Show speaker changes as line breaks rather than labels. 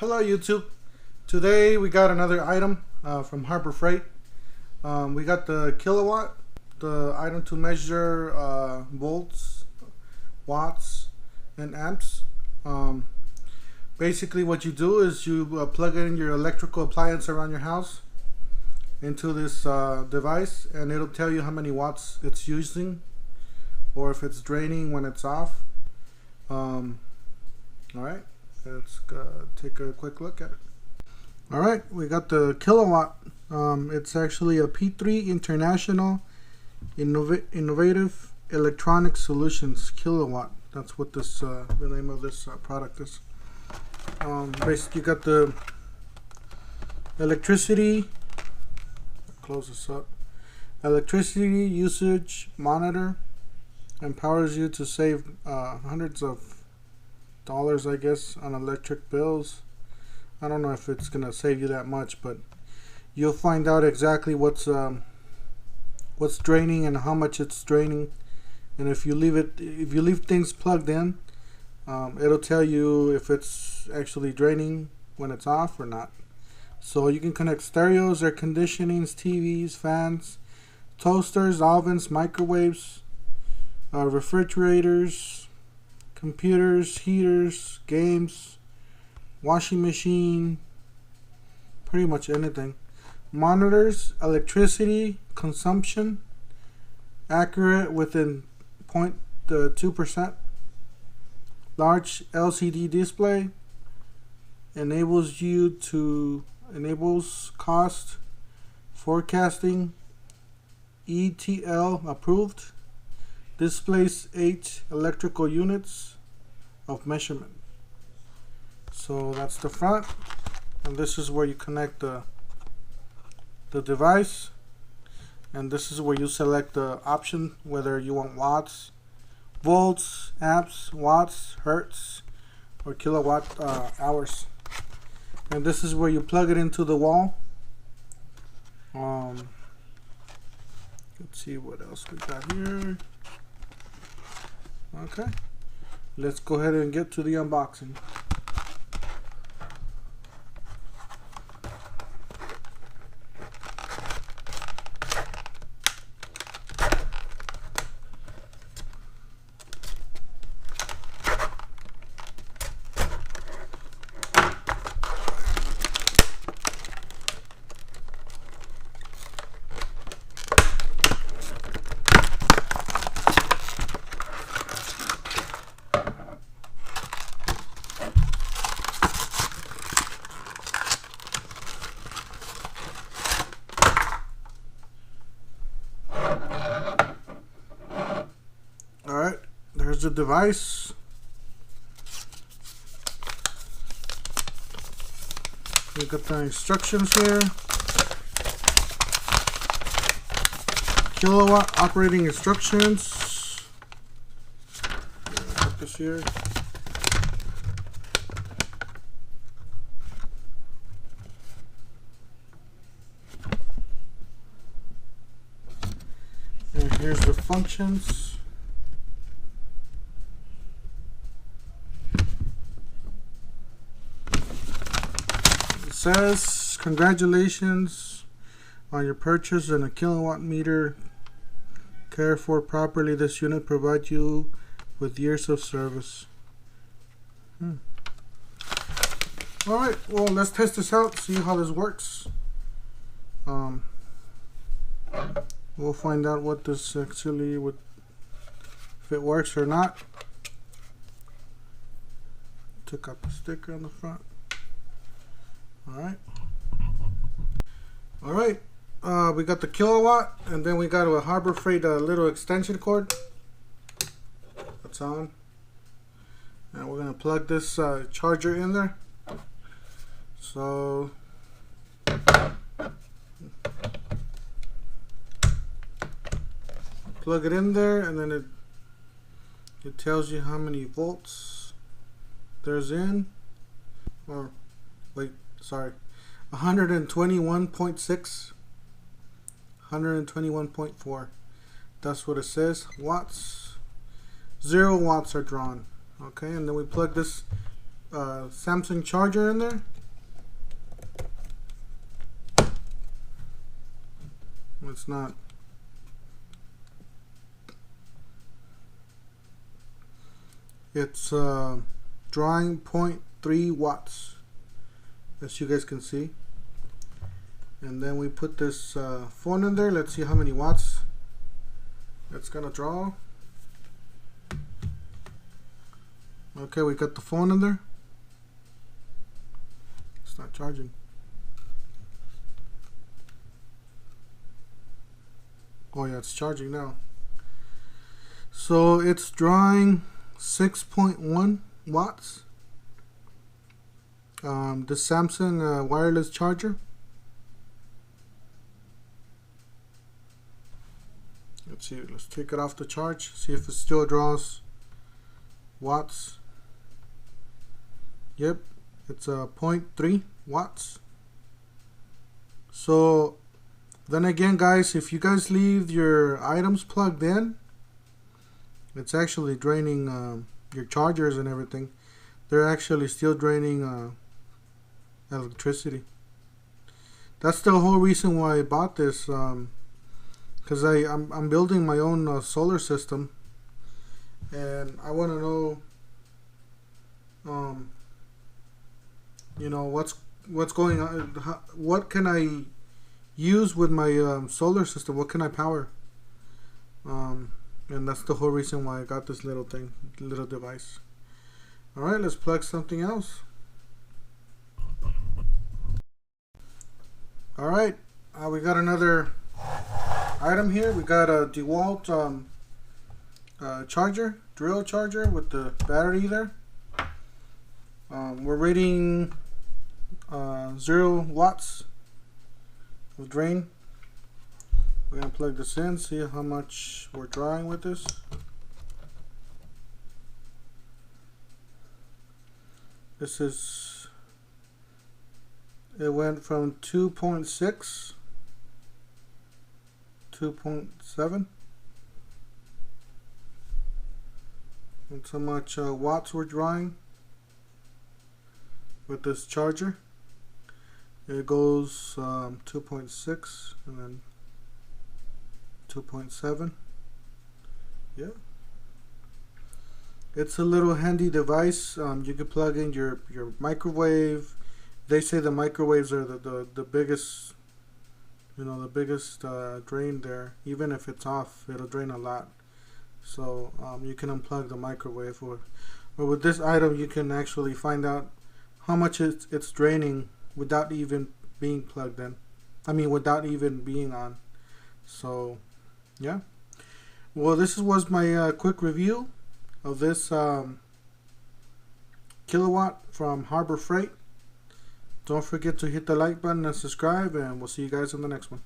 Hello YouTube. Today we got another item from Harbor Freight. We got the kilowatt, the item to measure volts, watts, and amps. Basically what you do is you plug in your electrical appliance around your house into this device, and it'll tell you how many watts it's using or if it's draining when it's off. Alright, let's take a quick look at it. Alright, we got the kilowatt. It's actually a P3 International Innovative Electronic Solutions kilowatt. That's what this the name of this product is. Basically, you got the electricity. Close this up. Electricity usage monitor empowers you to save hundreds of dollars, I guess, on electric bills. I don't know if it's gonna save you that much, but you'll find out exactly what's draining and how much it's draining. And if you leave things plugged in, it'll tell you if it's actually draining when it's off or not. So you can connect stereos, air conditionings, TVs, fans, toasters, ovens, microwaves, refrigerators, computers, heaters, games, washing machine, pretty much anything. Monitors electricity consumption accurate within 0.2%. Large LCD display enables cost forecasting. ETL approved. Displays 8 electrical units of measurement. So that's the front, and this is where you connect the device, and this is where you select the option whether you want watts, volts, amps, watts, hertz, or kilowatt hours. And this is where you plug it into the wall. Let's see what else we got here. Okay, let's go ahead and get to the unboxing. Alright, there's the device. We got the instructions here. Kilowatt operating instructions. Put this here. And here's the functions. Says congratulations on your purchase and a kilowatt meter. Care for properly, this unit provides you with years of service. Alright, well, let's test this out, see how this works. We'll find out what this actually would, if it works or not. Took out the sticker on the front. Alright, we got the kilowatt, and then we got a Harbor Freight little extension cord. That's on. And we're going to plug this charger in there. So plug it in there, and then it tells you how many volts there's in. Or wait, sorry, 121.6, 121.4. That's what it says. Watts, 0 watts are drawn. Okay, and then we plug this Samsung charger in there. It's not. It's drawing 0.3 watts, as you guys can see. And then we put this phone in there. Let's see how many watts it's gonna draw. Okay, we got the phone in there. It's not charging. Oh yeah, it's charging now. So it's drawing 6.1 watts. The Samsung wireless charger. Let's see, let's take it off the charge, see if it still draws watts. Yep, it's 0.3 watts. So then again, guys, if you guys leave your items plugged in, it's actually draining your chargers and everything. They're actually still draining electricity. That's the whole reason why I bought this, because I'm building my own solar system, and I want to know you know, what's going on, what can I use with my solar system, what can I power, and that's the whole reason why I got this little device. Alright, let's plug something else. Alright, we got another item here. We got a DeWalt charger, drill charger with the battery there. We're reading 0 watts of drain. We're gonna plug this in, see how much we're drawing with this. This is, it went from 2.6, 2.7. That's how much watts we're drawing with this charger. It goes 2.6 and then 2.7. Yeah, it's a little handy device. You can plug in your microwave. They say the microwaves are the biggest, you know, the biggest drain there. Even if it's off, it'll drain a lot. So you can unplug the microwave, or with this item you can actually find out how much it's draining without even being plugged in. I mean, without even being on. So yeah, well, this was my quick review of this kilowatt from Harbor Freight. Don't forget to hit the like button and subscribe, and we'll see you guys in the next one.